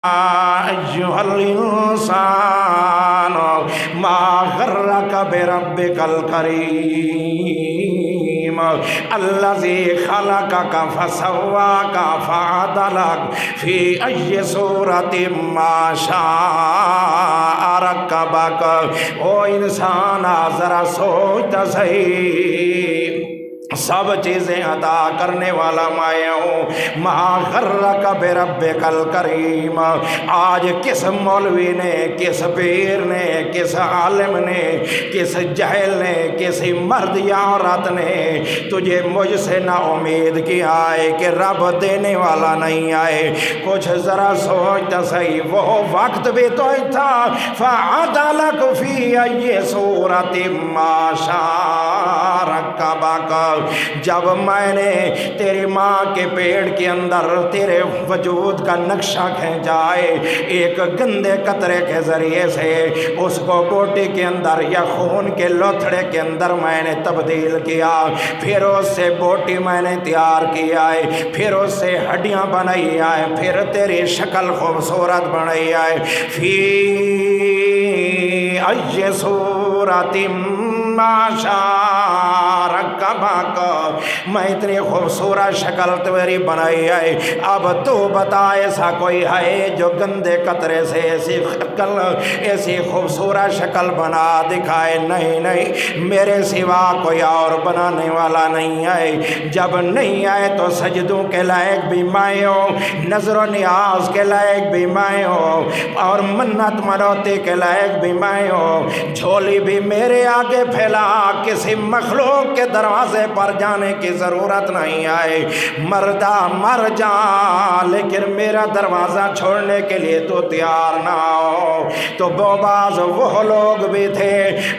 أيها الإنسان ما غرك بربك الكريم الذي خلقك فسواك فعدلك في أي صورة ما شاء ركبك. او انسان ذرا سوچ صحیح، سب چیزیں عطا کرنے والا میں ہوں. ما غرک بربک الکریم. آج کس مولوی نے، کس پیر نے، کس عالم نے، کس جاہل نے، کسی مرد یا عورت نے تجھے مجھ سے نا امید کیا ہے کہ رب دینے والا نہیں آئے؟ کچھ ذرا سوچ تو صحیح، وہ وقت بھی تو ہی تھا. فعدلک فی ای صورت ما شاء رکبک. جب میں نے تیری ماں کے پیٹ کے اندر تیرے وجود کا نقشہ کھینچا ہے، ایک گندے قطرے کے ذریعے سے اس کو بوٹی کے اندر یا خون کے لوتھڑے کے اندر میں نے تبدیل کیا، پھر اس سے بوٹی میں نے تیار کیا ہے، پھر اس سے ہڈیاں بنائی ہے، پھر تیری شکل خوبصورت بنائی ہے. فی ای صورت ما شاء رکبک. میں اتنی خوبصورت شکل تیری بنائی ہے. اب تو بتا ایسا کوئی ہے جو گندے قطرے سے ایسی خوبصورت شکل بنا دکھائے؟ نہیں نہیں، میرے سوا کوئی اور بنانے والا نہیں ہے. جب نہیں آئے تو سجدوں کے لائق بھی میں ہوں، نظر و نیاز کے لائق بھی میں ہوں، اور منت منوتی کے لائق بھی میں ہوں. جھولی بھی میرے آگے پھیلا، کسی مخلوق کے دروازے پر جانے کی ضرورت نہیں آئے. مردہ مر جا، لیکن میرا دروازہ چھوڑنے کے لیے تو تیار نہ ہو. تو بعض وہ لوگ بھی تھے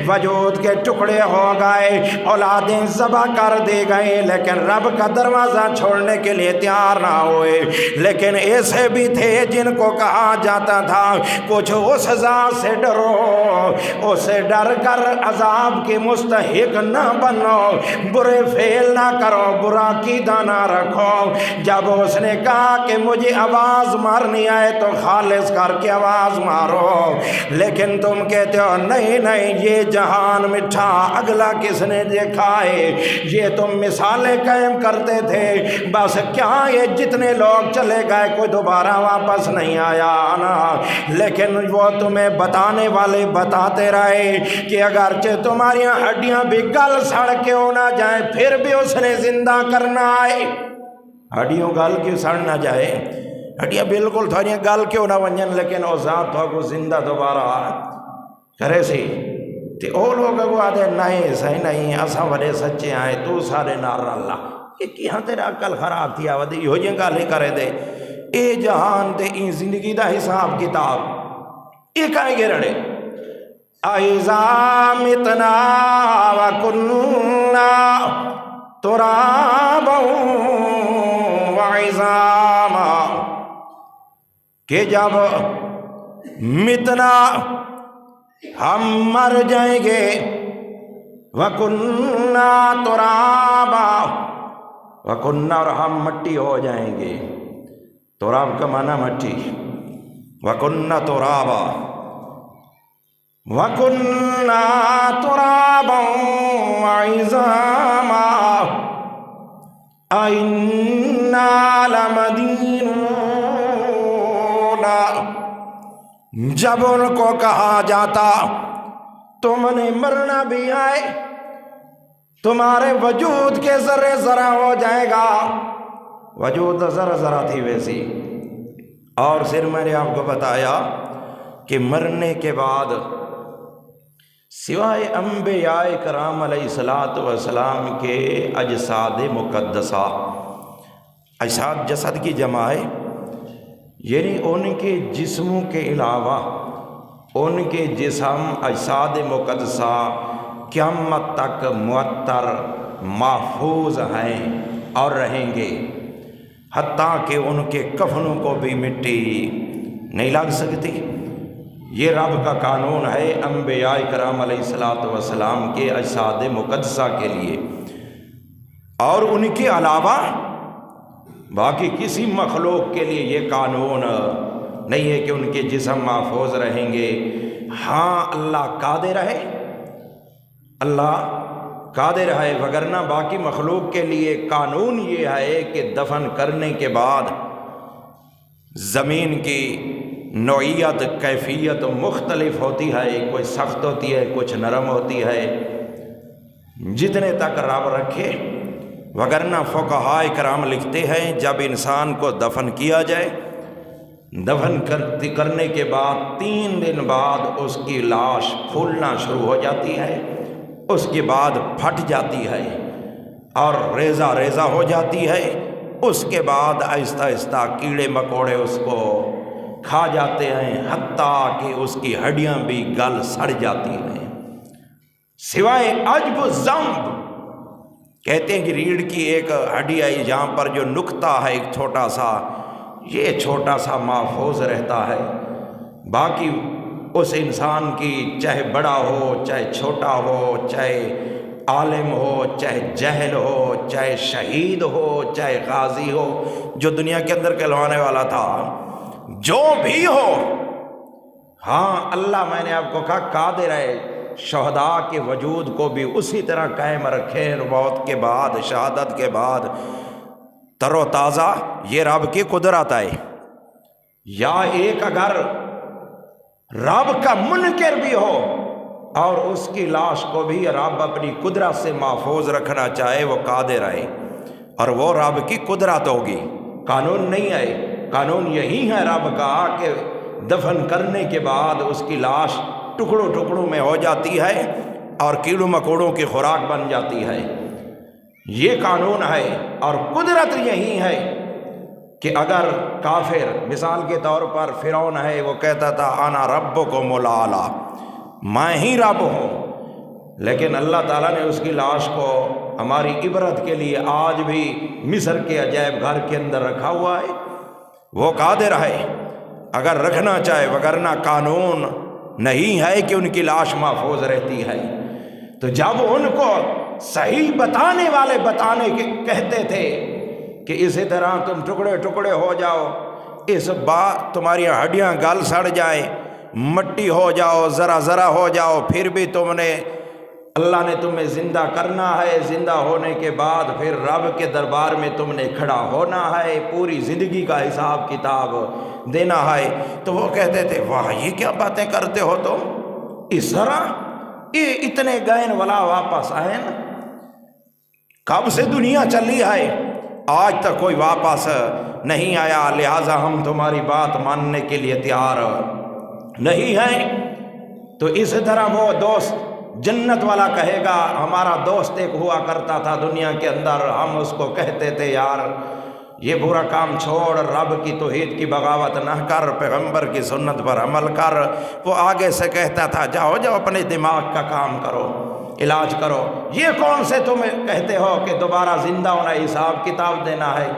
وجود کے ٹکڑے ہو گئے، اولادیں ذبح کر دی گئی، لیکن رب کا دروازہ چھوڑنے کے لیے تیار نہ ہوئے. لیکن ایسے بھی تھے جن کو کہا جاتا تھا کچھ اس ذات سے ڈرو، اسے ڈر کر عذاب کی مستحق نہ بنو، برے فعل نہ کرو، برا عقیدہ نہ رکھو. جب اس نے کہا کہ مجھے آواز مارنی آئے تو خالص کر کے آواز مارو، لیکن تم کہتے ہو نہیں نہیں یہ جہان مٹھا، اگلا کس نے دیکھا ہے؟ یہ تم مثالیں قائم کرتے تھے، بس کیا یہ جتنے لوگ چلے گئے کوئی دوبارہ واپس نہیں آیا نا. لیکن وہ تمہیں بتانے والے بتاتے رہے کہ اگرچہ تمہاری ہڈیاں بھی گل سڑ کے ہو نہ جائیں پھر بھی اس نے زندہ کرنا ہے. ہڈیوں گل کیوں سڑ نہ جائے؟ ہڈیاں بالکل تھوڑی گل کیوں نہ ونجن، لیکن وہ ذات کو زندہ دوبارہ کرے سی. تے او لوگ کو آدھے نہیں صحیح نہیں، اساں بڑے سچے آئے، تو سارے نار اللہ. کہ کہاں تیرا عقل خراب تھی آوہ دے یہ جن گالیں کرے دے. اے جہان تے این زندگی دا حساب کتاب اے کائیں گے رڑے. اَإِذَا مِتْنَا وَكُنَّا تُرَابًا وَعِظَامًا. کہ جب متنا ہم مر جائیں گے، وَكُنَّا تُرَابًا، وَكُنَّا اور ہم مٹی ہو جائیں گے. تراب کا معنی مٹی، وَكُنَّا تُرَابًا وَكُنَّا تُرَابًا وَعِظَامًا أَإِنَّا لَمَدِينُونَ. جب ان کو کہا جاتا تم نے مرنا بھی آئے، تمہارے وجود کے ذرے ذرا ہو جائے گا. وجود ذرا ذرا تھی ویسی. اور پھر میں نے آپ کو بتایا کہ مرنے کے بعد سوائے انبیاء کرام علیہ السلام کے اجساد مقدسہ، اجساد جسد کی جمع ہے، یعنی ان کے جسموں کے علاوہ ان کے جسم اجساد مقدسہ قیامت تک معطر محفوظ ہیں اور رہیں گے، حتیٰ کہ ان کے کفنوں کو بھی مٹی نہیں لگ سکتی. یہ رب کا قانون ہے انبیاء کرام علیہ السلام کے اجساد مقدسہ کے لیے. اور ان کے علاوہ باقی کسی مخلوق کے لیے یہ قانون نہیں ہے کہ ان کے جسم محفوظ رہیں گے۔ ہاں اللہ قادر ہے، اللہ قادر ہے، وگرنہ باقی مخلوق کے لیے قانون یہ ہے کہ دفن کرنے کے بعد زمین کی نوعیت کیفیت مختلف ہوتی ہے، کوئی سخت ہوتی ہے، کچھ نرم ہوتی ہے، جتنے تک رب رکھے۔ وگرنہ فقہاء کرام لکھتے ہیں جب انسان کو دفن کیا جائے، دفن کرنے کے بعد 3 دن بعد اس کی لاش پھولنا شروع ہو جاتی ہے، اس کے بعد پھٹ جاتی ہے اور ریزہ ریزہ ہو جاتی ہے، اس کے بعد آہستہ آہستہ کیڑے مکوڑے اس کو کھا جاتے ہیں، حتیٰ کہ اس کی ہڈیاں بھی گل سڑ جاتی ہیں، سوائے عجب ذنب۔ کہتے ہیں کہ ریڑھ کی ایک ہڈی ہے جہاں پر جو نقطہ ہے ایک چھوٹا سا، یہ چھوٹا سا محفوظ رہتا ہے، باقی اس انسان کی چاہے بڑا ہو چاہے چھوٹا ہو، چاہے عالم ہو چاہے جاہل ہو، چاہے شہید ہو چاہے غازی ہو، جو دنیا کے اندر کہلوانے والا تھا، جو بھی ہو، ہاں اللہ میں نے آپ کو کہا قادر ہے شہداء کے وجود کو بھی اسی طرح قائم رکھے، موت کے بعد، شہادت کے بعد تر و تازہ۔ یہ رب کی قدرت ہے۔ یا ایک اگر رب کا منکر بھی ہو اور اس کی لاش کو بھی رب اپنی قدرت سے محفوظ رکھنا چاہے، وہ قادر ہے، اور وہ رب کی قدرت ہوگی، قانون نہیں ہے۔ قانون یہی ہے رب کا کہ دفن کرنے کے بعد اس کی لاش ٹکڑوں ٹکڑوں میں ہو جاتی ہے اور کیڑوں مکوڑوں کی خوراک بن جاتی ہے، یہ قانون ہے۔ اور قدرت یہی ہے کہ اگر کافر، مثال کے طور پر فرعون ہے، وہ کہتا تھا انا ربکم الاعلی، میں ہی رب ہوں، لیکن اللہ تعالیٰ نے اس کی لاش کو ہماری عبرت کے لیے آج بھی مصر کے عجائب گھر کے اندر رکھا ہوا ہے، وہ قادر ہے اگر رکھنا چاہے، وگرنہ قانون نہیں ہے کہ ان کی لاش محفوظ رہتی ہے۔ تو جب ان کو صحیح بتانے والے بتانے کے کہتے تھے کہ اسی طرح تم ٹکڑے ٹکڑے ہو جاؤ، اس بات تمہاری ہڈیاں گل سڑ جائیں، مٹی ہو جاؤ، ذرا ذرا ہو جاؤ، پھر بھی اللہ نے تمہیں زندہ کرنا ہے، زندہ ہونے کے بعد پھر رب کے دربار میں تم نے کھڑا ہونا ہے، پوری زندگی کا حساب کتاب دینا ہے۔ تو وہ کہتے تھے واہ یہ کیا باتیں کرتے ہو تم، اس طرح یہ اتنے گئن والا واپس آئے نا، کب سے دنیا چلی ہے آج تک کوئی واپس نہیں آیا، لہٰذا ہم تمہاری بات ماننے کے لیے تیار نہیں ہیں۔ تو اس طرح وہ دوست جنت والا کہے گا ہمارا دوست ایک ہوا کرتا تھا دنیا کے اندر، ہم اس کو کہتے تھے یار یہ برا کام چھوڑ، رب کی توحید کی بغاوت نہ کر، پیغمبر کی سنت پر عمل کر۔ وہ آگے سے کہتا تھا جاؤ جاؤ اپنے دماغ کا کام کرو، علاج کرو، یہ کون سے تم کہتے ہو کہ دوبارہ زندہ ہونا، حساب کتاب دینا ہے؟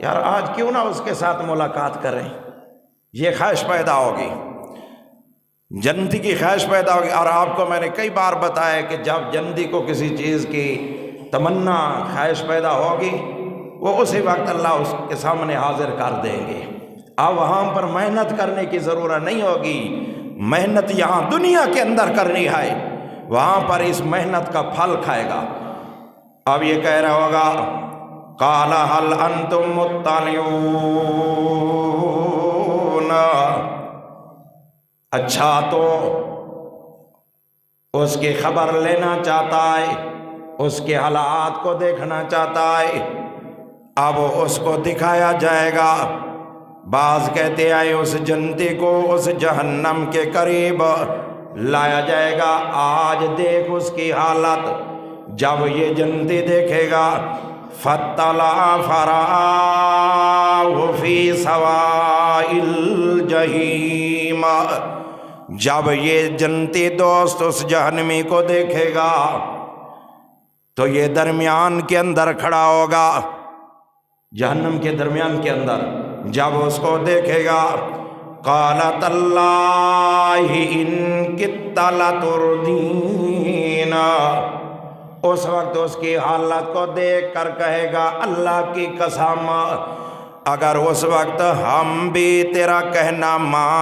یار آج کیوں نہ اس کے ساتھ ملاقات کریں، یہ خواہش پیدا ہوگی، جنتی کی خواہش پیدا ہوگی۔ اور آپ کو میں نے کئی بار بتایا کہ جب جنتی کو کسی چیز کی تمنا خواہش پیدا ہوگی، وہ اسی وقت اللہ اس کے سامنے حاضر کر دیں گے۔ اب وہاں پر محنت کرنے کی ضرورت نہیں ہوگی، محنت یہاں دنیا کے اندر کرنی ہے، وہاں پر اس محنت کا پھل کھائے گا۔ اب یہ کہہ رہا ہوگا قال هل انتم مطلعون، اچھا تو اس کی خبر لینا چاہتا ہے، اس کے حالات کو دیکھنا چاہتا ہے، اب اس کو دکھایا جائے گا۔ بعض کہتے ہیں اس جنتی کو اس جہنم کے قریب لایا جائے گا، آج دیکھ اس کی حالت۔ جب یہ جنتی دیکھے گا فَاطَّلَعَ فَرَآهُ فِي سَوَاءِ الْجَحِيمِ، جب یہ جنتی دوست اس جہنمی کو دیکھے گا تو یہ درمیان کے اندر کھڑا ہوگا، جہنم کے درمیان کے اندر جب اس کو دیکھے گا قَالَ تَاللَّهِ إِن كِدتَّ لَتُرْدِينَ، اس وقت اس کی حالت کو دیکھ کر کہے گا اللہ کی قسم اگر اس وقت ہم بھی تیرا کہنا مان